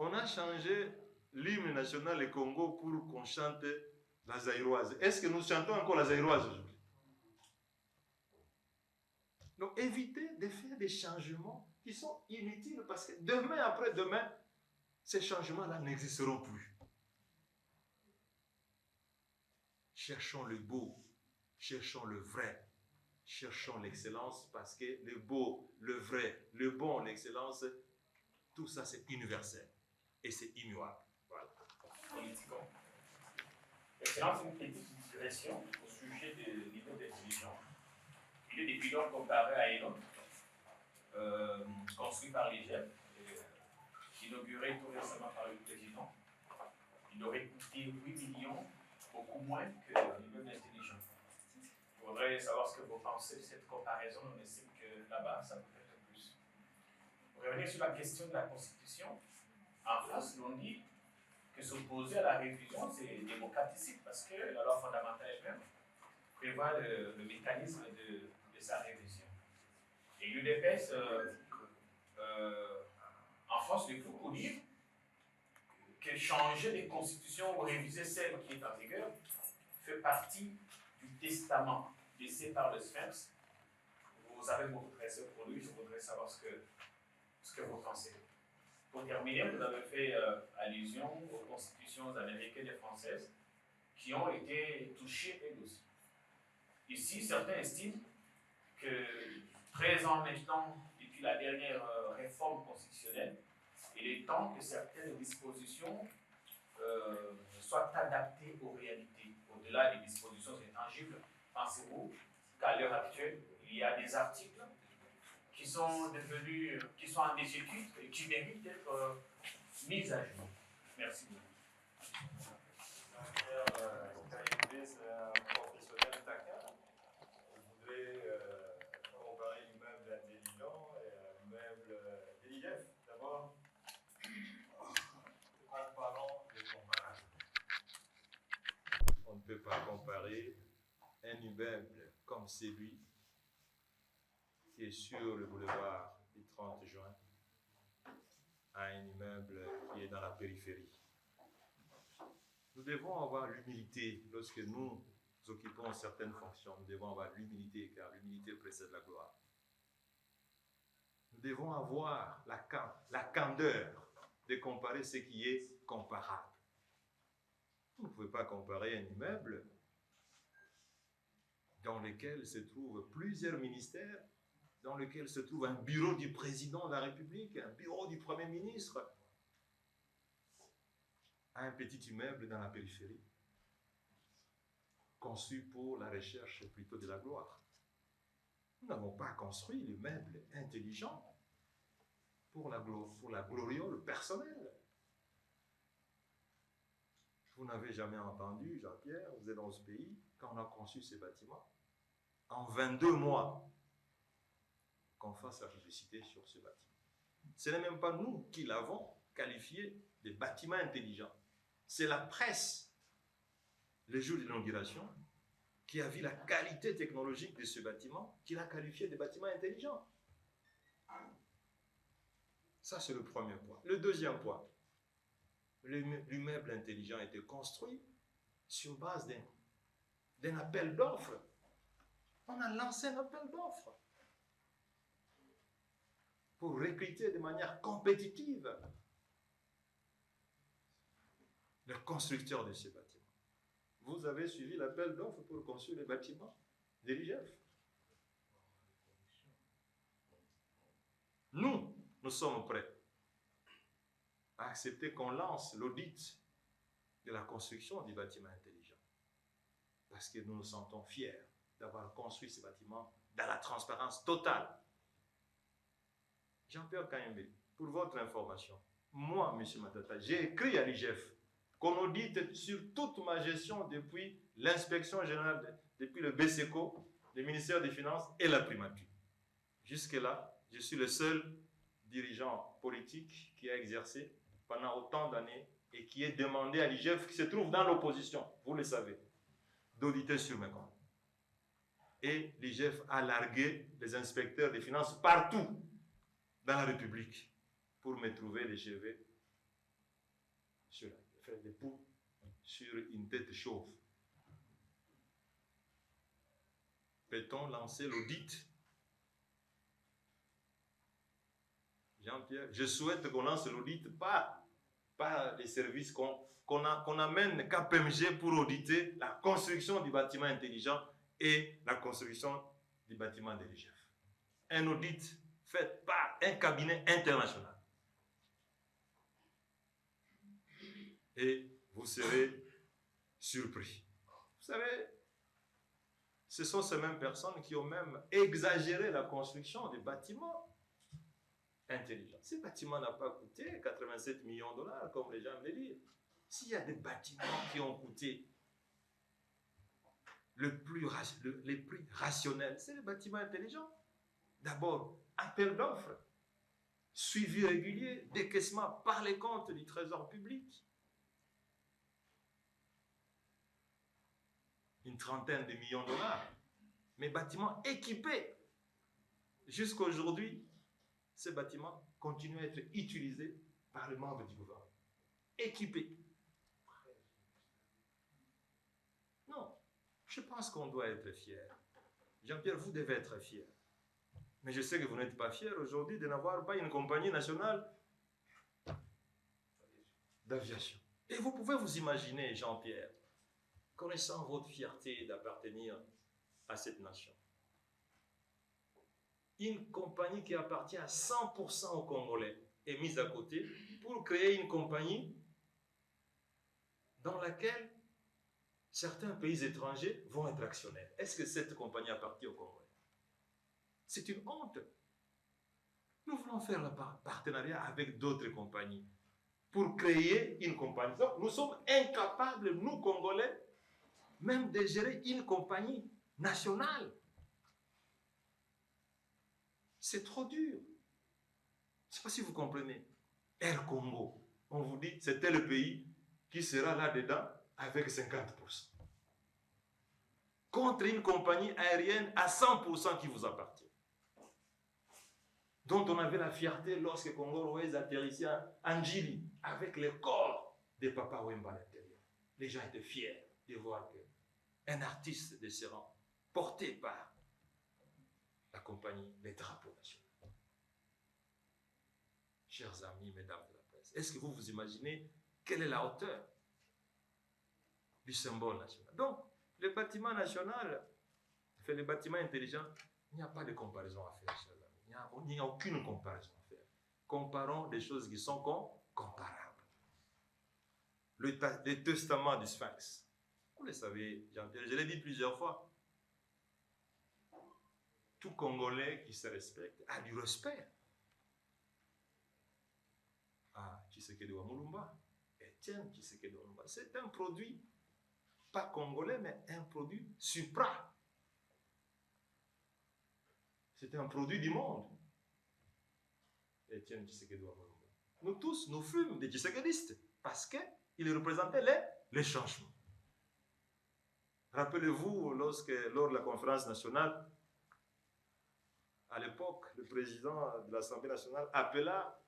On a changé l'hymne national du Congo pour qu'on chante la zaïroise. Est-ce que nous chantons encore la zaïroise aujourd'hui? Donc évitez de faire des changements qui sont inutiles parce que demain après demain, ces changements-là n'existeront plus. Cherchons le beau, cherchons le vrai, cherchons l'excellence parce que le beau, le vrai, le bon, l'excellence, tout ça c'est universel. Et c'est immuable. Voilà. Politiquement. Excellence, une petite digression au sujet du niveau d'intelligence. Il est depuis lors comparé à un autre, construit par l'IGF, inauguré tout récemment par le président. Il aurait coûté 8 millions, beaucoup moins que l'immeuble d'intelligence. Je voudrais savoir ce que vous pensez de cette comparaison. On estime que là-bas, ça peut être plus. Pour revenir sur la question de la Constitution, en France, l'on dit que s'opposer à la révision, c'est démocraticide parce que la loi fondamentale elle-même prévoit le mécanisme de sa révision. Et l'UDPS, en France, il faut dire que changer les constitutions ou réviser celle qui est en vigueur fait partie du testament laissé par le Sphinx. Vous avez beaucoup de respect pour lui, je voudrais savoir ce que vous pensez. Pour terminer, vous avez fait allusion aux constitutions américaines et françaises qui ont été touchées elles aussi. Ici, certains estiment que 13 ans maintenant, depuis la dernière réforme constitutionnelle, il est temps que certaines dispositions soient adaptées aux réalités. Au-delà des dispositions intangibles, pensez-vous qu'à l'heure actuelle, il y a des articles qui sont devenus, qui sont en désuétude et qui méritent d'être mis à jour. Merci beaucoup. C'est un professionnel taquin. Je voudrais comparer l'immeuble intelligent et l'immeuble de l'IF. D'abord, comparons les comparables. On ne peut pas comparer un immeuble comme celui qui est sur le boulevard du 30 juin à un immeuble qui est dans la périphérie. Nous devons avoir l'humilité lorsque nous occupons certaines fonctions. Nous devons avoir l'humilité car l'humilité précède la gloire. Nous devons avoir la candeur de comparer ce qui est comparable. Vous ne pouvez pas comparer un immeuble dans lequel se trouvent plusieurs ministères, dans lequel se trouve un bureau du président de la République, un bureau du Premier ministre, à un petit immeuble dans la périphérie, conçu pour la recherche plutôt de la gloire. Nous n'avons pas construit l'immeuble intelligent pour la gloriole personnelle. Vous n'avez jamais entendu, Jean-Pierre, vous êtes dans ce pays, quand on a conçu ces bâtiments, en 22 mois, qu'on fasse la publicité sur ce bâtiment. Ce n'est même pas nous qui l'avons qualifié de bâtiment intelligent. C'est la presse, le jour de l'inauguration, qui a vu la qualité technologique de ce bâtiment, qui l'a qualifié de bâtiment intelligent. Ça, c'est le premier point. Le deuxième point, l'immeuble intelligent a été construit sur base d'un appel d'offres. On a lancé un appel d'offres pour recruter de manière compétitive le constructeur de ces bâtiments. Vous avez suivi l'appel d'offres pour construire les bâtiments de l'IGF. Nous sommes prêts à accepter qu'on lance l'audit de la construction des bâtiments intelligents. Parce que nous nous sentons fiers d'avoir construit ces bâtiments dans la transparence totale. Jean-Pierre Kayembe, pour votre information, moi, M. Matata, j'ai écrit à l'IGF qu'on audite sur toute ma gestion depuis l'inspection générale, depuis le BSECO, le ministère des Finances et la primature. Jusque-là, je suis le seul dirigeant politique qui a exercé pendant autant d'années et qui est demandé à l'IGF, qui se trouve dans l'opposition, vous le savez, d'auditer sur mes comptes. Et l'IGF a largué les inspecteurs des finances partout dans la République pour me trouver des cheveux sur des poux sur une tête chauve. Peut-on lancer l'audit? Jean-Pierre, je souhaite qu'on lance l'audit, pas les services qu'on amène KPMG pour auditer la construction du bâtiment intelligent et la construction du bâtiment de l'IGF. Un audit fait par un cabinet international. Et vous serez surpris. Vous savez, ce sont ces mêmes personnes qui ont même exagéré la construction des bâtiments intelligents. Ces bâtiments n'ont pas coûté 87 millions de dollars, comme les gens me le disent. S'il y a des bâtiments qui ont coûté les prix rationnels, c'est les bâtiments intelligents. D'abord, appel d'offres, suivi régulier, décaissement par les comptes du Trésor public. Une trentaine de millions de dollars. Mais bâtiments équipés. Jusqu'à aujourd'hui, ces bâtiments continuent à être utilisés par les membres du gouvernement. Équipés. Non, je pense qu'on doit être fier. Jean-Pierre, vous devez être fier. Mais je sais que vous n'êtes pas fier aujourd'hui de n'avoir pas une compagnie nationale d'aviation. Et vous pouvez vous imaginer, Jean-Pierre, connaissant votre fierté d'appartenir à cette nation, une compagnie qui appartient à 100% aux Congolais est mise à côté pour créer une compagnie dans laquelle certains pays étrangers vont être actionnaires. Est-ce que cette compagnie appartient aux Congolais? C'est une honte. Nous voulons faire un partenariat avec d'autres compagnies pour créer une compagnie. Donc, nous sommes incapables, nous Congolais, même de gérer une compagnie nationale. C'est trop dur. Je ne sais pas si vous comprenez. Air Congo, on vous dit, c'était le pays qui sera là-dedans avec 50%. Contre une compagnie aérienne à 100% qui vous appartient. Dont on avait la fierté lorsque Congo Rwanda atterrissait à Njili avec le corps de Papa Wemba à l'intérieur. Les gens étaient fiers de voir qu'un artiste de ce rang, porté par la compagnie, les drapeaux nationaux. Chers amis, mesdames de la presse, est-ce que vous vous imaginez quelle est la hauteur du symbole national? Donc, le bâtiment national, le bâtiment intelligent, il n'y a pas de comparaison à faire, chers amis. Il n'y a aucune comparaison à faire. Comparons des choses qui sont comparables. Le testament du Sphinx. Vous le savez, Jean-Pierre, je l'ai dit plusieurs fois. Tout Congolais qui se respecte a du respect. Ah, Tshisekedi wa Mulumba, Etienne Tshisekedi wa Mulumba, c'est un produit, pas congolais, mais un produit supra. C'est un produit du monde. Etienne Tshisekedi wa Mulumba. Nous tous, nous fûmes des Tshisekedistes, parce qu'ils représentaient les changements. Rappelez-vous, lors de la conférence nationale, à l'époque, le président de l'Assemblée nationale appela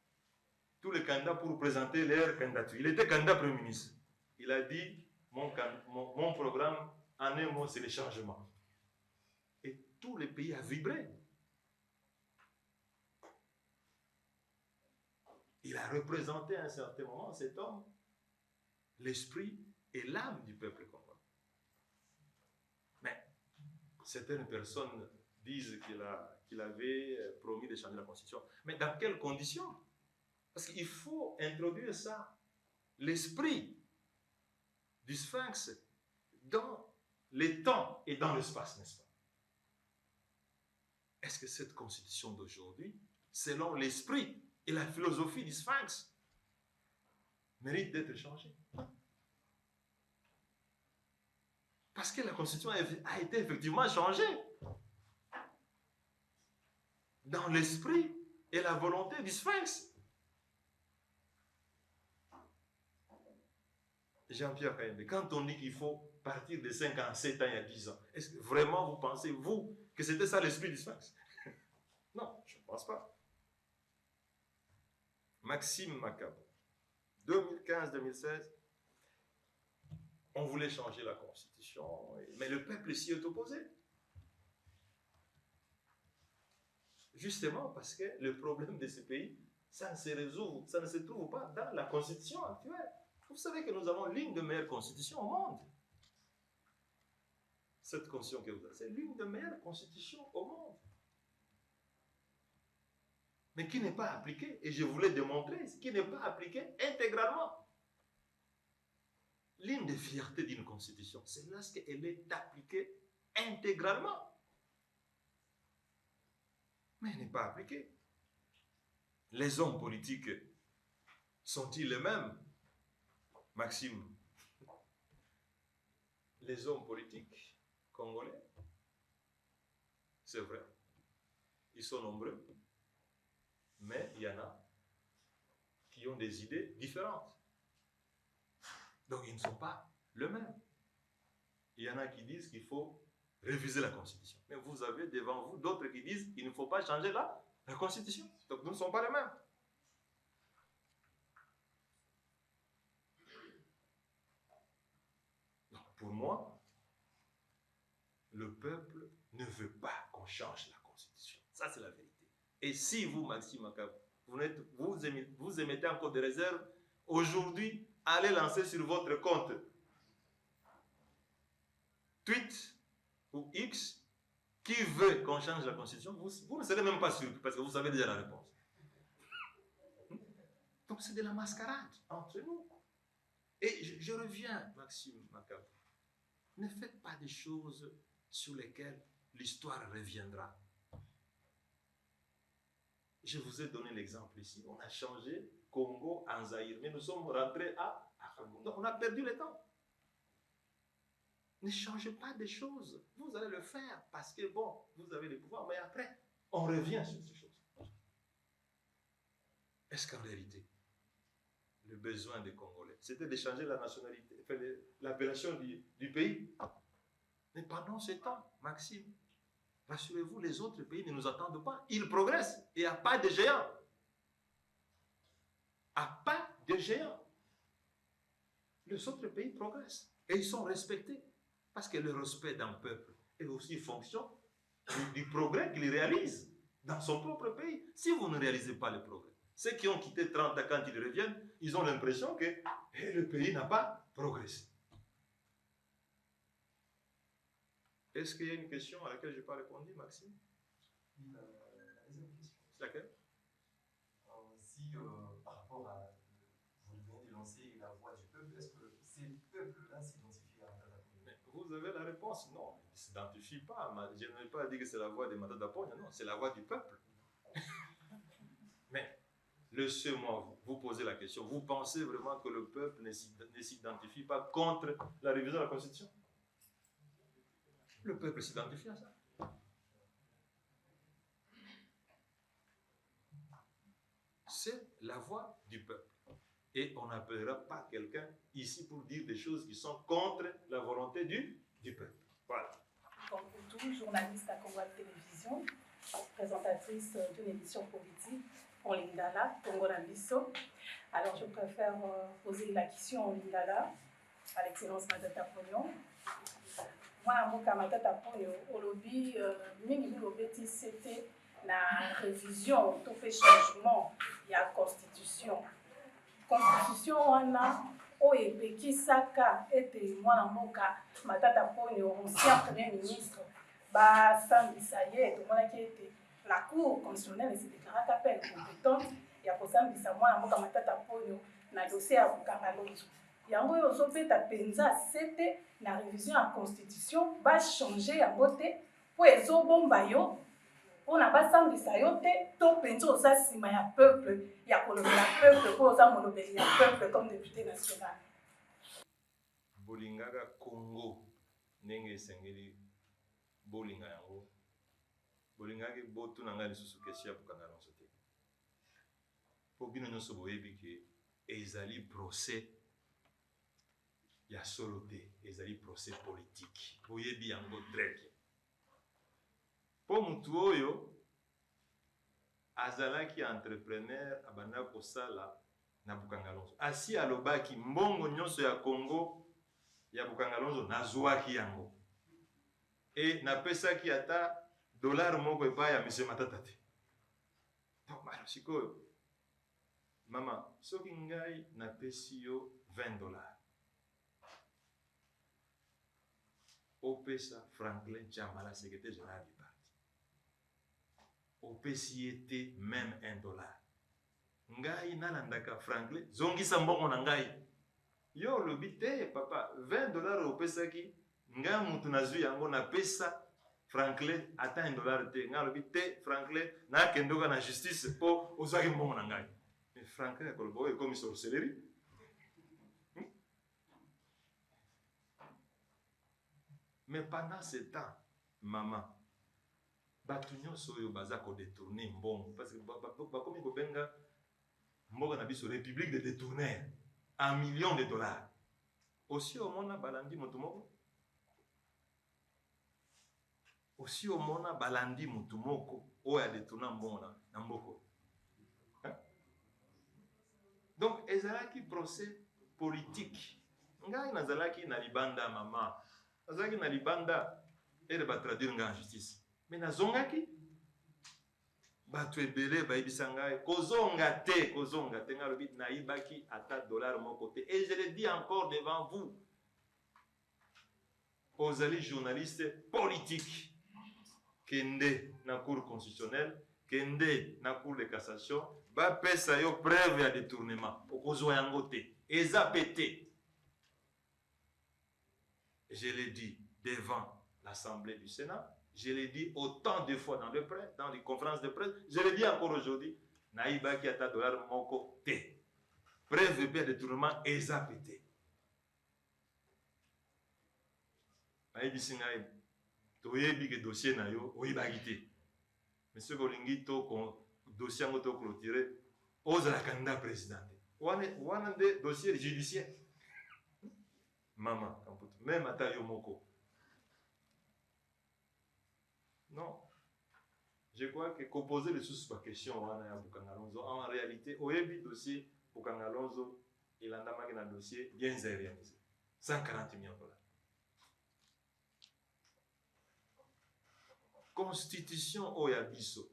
tous les candidats pour présenter leur candidature. Il était candidat Premier ministre. Il a dit, mon programme, en un mot, c'est le changement. Et tout le pays a vibré. Il a représenté à un certain moment, cet homme, l'esprit et l'âme du peuple congolais. Mais certaines personnes disent qu'il avait promis de changer la constitution. Mais dans quelles conditions? Parce qu'il faut introduire ça, l'esprit du sphinx, dans les temps et dans l'espace, n'est-ce pas? Est-ce que cette constitution d'aujourd'hui, selon l'esprit et la philosophie du sphinx, mérite d'être changée? Parce que la constitution a été effectivement changée dans l'esprit et la volonté du sphinx. Jean-Pierre Kayembe, quand on dit qu'il faut partir de 5 ans, 7 ans, il y a 10 ans, est-ce que vraiment vous pensez, vous, que c'était ça l'esprit du sphinx? Non, je ne pense pas. Maxime Makapo, 2015-2016, on voulait changer la constitution, mais le peuple s'y est opposé. Justement parce que le problème de ce pays, ça ne se résout, ça ne se trouve pas dans la constitution actuelle. Vous savez que nous avons l'une des meilleures constitutions au monde. Cette constitution que vous avez, c'est l'une des meilleures constitutions au monde. Mais qui n'est pas appliquée, et je voulais démontrer, qui n'est pas appliquée intégralement. L'une des fiertés d'une constitution, c'est lorsqu'elle est appliquée intégralement. Mais elle n'est pas appliquée. Les hommes politiques sont-ils les mêmes, Maxime? Les hommes politiques congolais, c'est vrai, ils sont nombreux, mais il y en a qui ont des idées différentes. Donc ils ne sont pas les mêmes. Il y en a qui disent qu'il faut réviser la Constitution. Mais vous avez devant vous d'autres qui disent qu'il ne faut pas changer la Constitution. Donc nous ne sommes pas les mêmes. Donc pour moi, le peuple ne veut pas qu'on change la Constitution. Ça, c'est la vérité. Et si vous, Maxime Makapo, vous émettez encore des réserves, aujourd'hui, allez lancer sur votre compte tweet ou X qui veut qu'on change la Constitution, vous ne serez même pas surpris parce que vous savez déjà la réponse. Donc c'est de la mascarade entre nous. Et je reviens, Maxime Makapo, ne faites pas des choses sur lesquelles l'histoire reviendra. Je vous ai donné l'exemple ici. On a changé Congo en Zaïre, mais nous sommes rentrés à Congo. Donc on a perdu le temps. Ne changez pas des choses. Vous allez le faire parce que, bon, vous avez le pouvoir, mais après, on revient sur ces choses. Est-ce qu'en réalité, le besoin des Congolais, c'était de changer la nationalité, enfin, l'appellation du pays? Mais pendant ce temps, Maxime, rassurez-vous, les autres pays ne nous attendent pas. Ils progressent. Il n'y a pas de géants. À pas de géants. Les autres pays progressent. Et ils sont respectés. Parce que le respect d'un peuple est aussi fonction du progrès qu'il réalise dans son propre pays. Si vous ne réalisez pas le progrès, ceux qui ont quitté 30 ans, quand ils reviennent, ils ont l'impression que le pays n'a pas progressé. Est-ce qu'il y a une question à laquelle je n'ai pas répondu, Maxime? La deuxième question. C'est laquelle? Si par rapport à, vous venez de lancer la voix du peuple, est-ce que ces peuples-là s'identifient à Matata Ponyo? Vous avez la réponse. Non, ils ne s'identifient pas. Je n'ai pas dit que c'est la voix de Matata Ponyo. Non, c'est la voix du peuple. Mais, laissez-moi vous poser la question. Vous pensez vraiment que le peuple ne s'identifie pas contre la révision de la Constitution? Le peuple s'identifie à ça. C'est la voix du peuple. Et on n'appellera pas quelqu'un ici pour dire des choses qui sont contre la volonté du peuple. Voilà. Comme pour tout, journaliste à Congo Télévision, présentatrice d'une émission politique en Lingala, Congo Lambiso. Alors je préfère poser la question en Lingala à l'excellence Matata Ponyo. Moi, à Matata Ponyo, au lobby, c'était la révision, tout fait changement, il y a constitution. Constitution, on a oyo epekisaka ete mwana mboka Matata Ponyo ancien premier ministre basambisa ye tomonaki ete la cour constitutionnelle se déclaraka appel compétente ya kosambisa mwana mboka Matata Ponyo na dossier ya Bukangalonzo. Yango oyo ozobeta mpenza sete na révision ya constitution bachange yango te mpo ezobomba yo mpona basambisa yo te to mpenza oza nsima ya peuple ya kolobela peuple mpo oza molobeli ya peuple comme député national. Bolingaka Congo ndenge esengeli bolinga yango bolingaki botuna ngai lisusu kesi ya Bukangalonzo te mpo bino nyonso boyebi ke ezali procès ya solo te, ezali procès politique boyebi yango très bien. Po mutu oyo azalaki entrepreneur abanda kosala na Bukangalonzo asi alobaki mbongo nyonso ya Congo ya Bukangalonzo nazwaki yango e napesaki ata dollar moko epai ya monsieur Matata te. Donc malo sikoyo mama soki ngai napesi yo $20 opesa Franklin Chamala secrétaire général du parti opesi ye te même $1 ngai nalandaka Franklin zongisa mbongo na ngai yo lobi te papa $20 opesaki ngai mutu nazwi yango napesa Franklin ata $1 te ngai lobi te Franklin nakendoka na justice mpo ozwaki mbongo na ngai mais Franklin akoloba oyo ekomi sorcellerie. Mais pendant ce temps maman bato nyonso oyo baza kodetourne mbongo parce que bakomi kobenga mboka na biso république de détourneurs en millions de dollars aussi omona balandi motu moko aussi omona balandi motu moko oyo adetourna mbongo na mboko. Donc ezalaki procès politique ngai nazalaki na libanda mama nazalaki na libanda ere batraduire ngai en justice mais nazongaki bato ebele bayebisa ngai kozonga te ngai lobi nayibaki ata dollar moko te et je le dis encore devant vous ozali journaliste politique kende na cour constitutionnelle kende na cour de cassation bapesa yo preuve ya détournement okozwa yango te eza pété. Je l'ai dit devant l'Assemblée du Sénat, je l'ai dit autant de fois dans les conférences de presse, je l'ai dit encore aujourd'hui, naïbaki ata dollar moko te. Preuve de détournement eza pété. Naïbisi ngai toyebi ke dossier na yo oyibaki te. Mais ce que lingi to dossier ngo to clôturer ozala candidat président. Wana de dossier judiciaire. Maman, même ata yo moko. Non. Je crois que poser les sous-questions wana ya Bukangalonzo en réalité oyebi dossier Bukangalonzo il a un dossier bien réalisé. $140 millions. Constitution oya biso.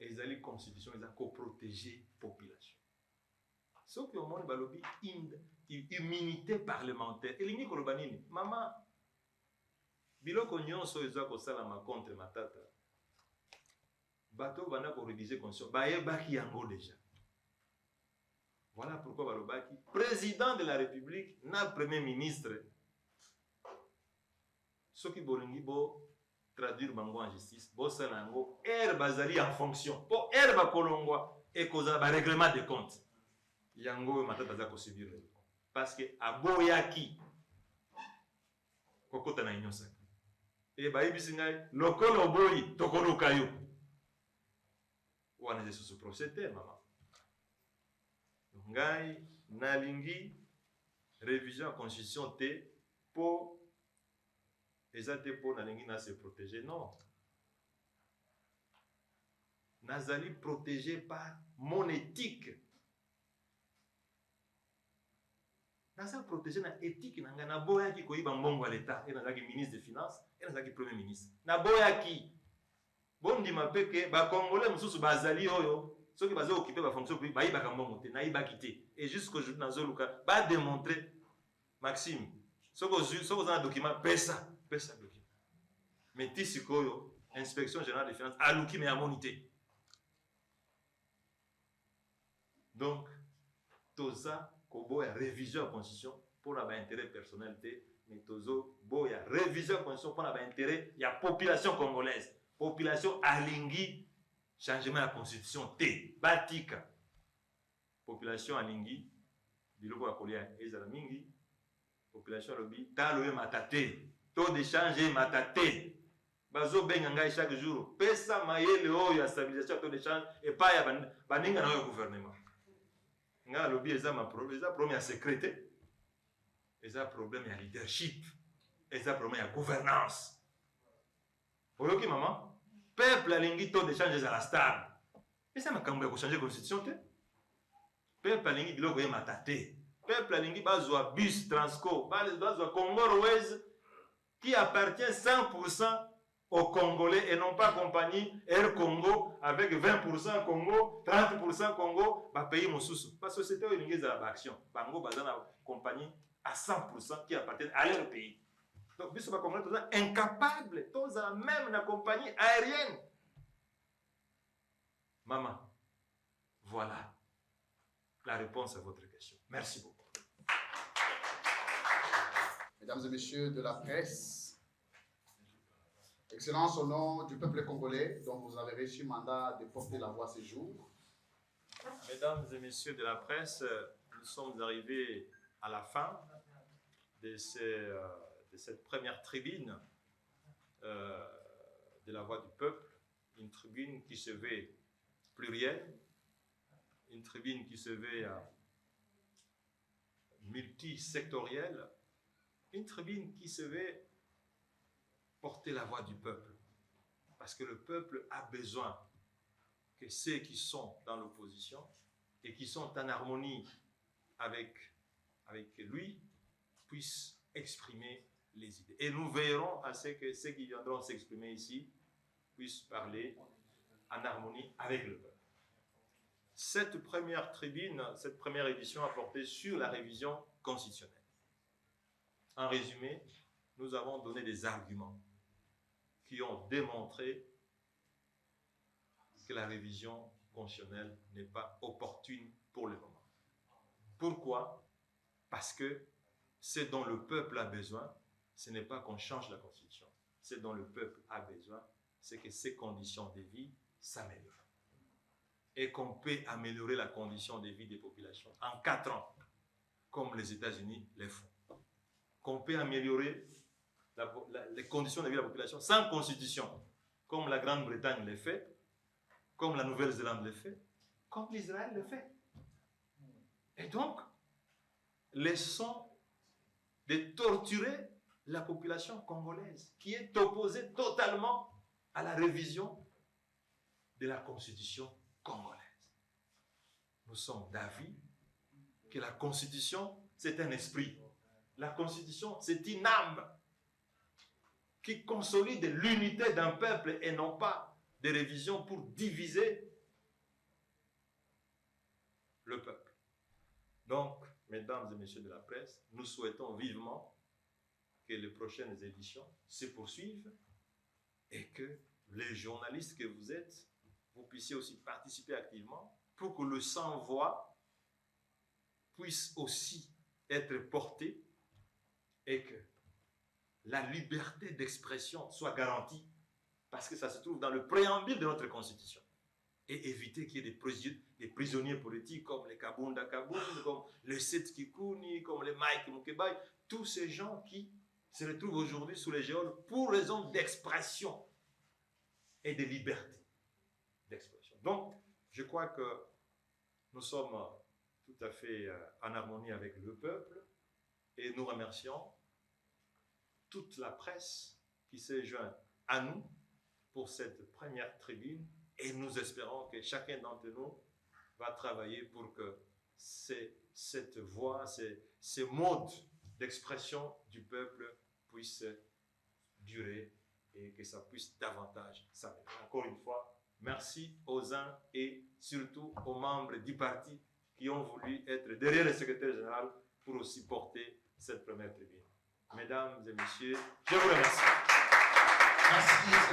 Ezali constitution eza ko protéger population. Ce que au monde balobi immunité parlementaire. Elingi koloba nini? Mama biloko nyonso eza kosalama contre Matata. Bato bana ko rédiger constitution. Bayebaki yango déjà. Voilà pourquoi balobaki président de la République na premier ministre. Ce qui bolingi bo traduire bango en justice, bo salango bazali en fonction. Po ba kolongwa et koza ba règlement de compte. Yango Matata za ko subir parce que aboyaki kokota na inyosa. Et ba yebisi ngai lokolo boyi tokoluka yo. Wana je sous procédé maman. Ngai nalingi révision à constitution te po ezate po nalingi na se protéger non. Nazali protégé par mon éthique. Nazali protégé na éthique nanga na boyaki koyiba mbongo à l'état et nazaki ministre des finances et nazaki premier ministre. Na boyaki bondi mapeke ba congolais mususu bazali oyo ceux qui vont occuper la fonction publique, ils vont quitter. Et jusqu'au jour dans le cas, va démontrer, Maxime, ceux qui ont un document, paie ça document. Mais si inspection générale des finances, à l'ouki mais à moniter. Donc, tout ça, il y a révision de la constitution pour l'intérêt personnel, mais tout il y a révision de la constitution pour l'intérêt, il y a population congolaise, population alingui, changement de la constitution, batika. Population alingui, biloko ya kolia ezala mingi, population lobi, talo matate, taux de change matate. Bazo benga ngai chaque jour, pesa mayele oyo ya stabilisation taux de change et pas ya baninga na yo gouvernement. Nga lobi eza ma problème, eza problème ya sécurité, eza problème ya leadership, eza problème ya gouvernance. Oyoki maman, peuple alingi taux de change ezala stable. Eza makambo ya ko changer constitution te. Peuple alingi biloko ye matate. Peuple alingi bazwa bus Transco, bazwa Congo Rwez qui appartient 100% aux Congolais et non pas compagnie Air Congo avec 20% Congo, 30% Congo, bah pays mosusu. Parce que c'était une action. Bango bazana compagnie à 100% qui appartient à leur pays. Donc biso ba Congolais tous incapables, tous même la compagnie aérienne. Maman, voilà la réponse à votre question. Merci beaucoup. Mesdames et messieurs de la presse, Excellences, au nom du peuple congolais, dont vous avez reçu mandat de porter la voix ce jour. Mesdames et messieurs de la presse, nous sommes arrivés à la fin de cette première tribune de la voix du peuple, une tribune qui se veut plurielle, une tribune qui se veut multisectorielle, une tribune qui se veut porter la voix du peuple. Parce que le peuple a besoin que ceux qui sont dans l'opposition et qui sont en harmonie avec lui puissent exprimer les idées. Et nous veillerons à ce que ceux qui viendront s'exprimer ici puissent parler en harmonie avec le peuple. Cette première tribune, cette première édition a porté sur la révision constitutionnelle. En résumé, nous avons donné des arguments qui ont démontré que la révision constitutionnelle n'est pas opportune pour le moment. Pourquoi? Parce que ce dont le peuple a besoin, ce n'est pas qu'on change la constitution. Ce dont le peuple a besoin, c'est que ses conditions de vie s'améliorent. Et qu'on peut améliorer la condition de vie des populations en 4 ans, comme les États-Unis le font. Qu'on peut améliorer les conditions de vie de la population sans constitution, comme la Grande-Bretagne le fait, comme la Nouvelle-Zélande le fait, comme l'Israël le fait. Et donc, laissons de torturer la population congolaise, qui est opposée totalement à la révision de la constitution congolaise. Nous sommes d'avis que la constitution, c'est un esprit. La constitution, c'est une âme qui consolide l'unité d'un peuple et non pas des révisions pour diviser le peuple. Donc, mesdames et messieurs de la presse, nous souhaitons vivement que les prochaines éditions se poursuivent et que les journalistes que vous êtes, vous puissiez aussi participer activement pour que le sans-voix puisse aussi être porté et que la liberté d'expression soit garantie, parce que ça se trouve dans le préambule de notre Constitution. Et éviter qu'il y ait des prisonniers politiques comme les Kabunda Kabound, comme les Seth Kikouni, comme les Mike Mukebai, tous ces gens qui se retrouvent aujourd'hui sous les geôles pour raison d'expression et de liberté d'expression. Donc, je crois que nous sommes tout à fait en harmonie avec le peuple et nous remercions toute la presse qui s'est jointe à nous pour cette première tribune et nous espérons que chacun d'entre nous va travailler pour que cette voix, ces modes d'expression du peuple puissent durer et que ça puisse davantage s'améliorer. Encore une fois, Merci aux uns et surtout aux membres du parti qui ont voulu être derrière le secrétaire général pour aussi porter cette première tribune. Mesdames et messieurs, je vous remercie. Merci.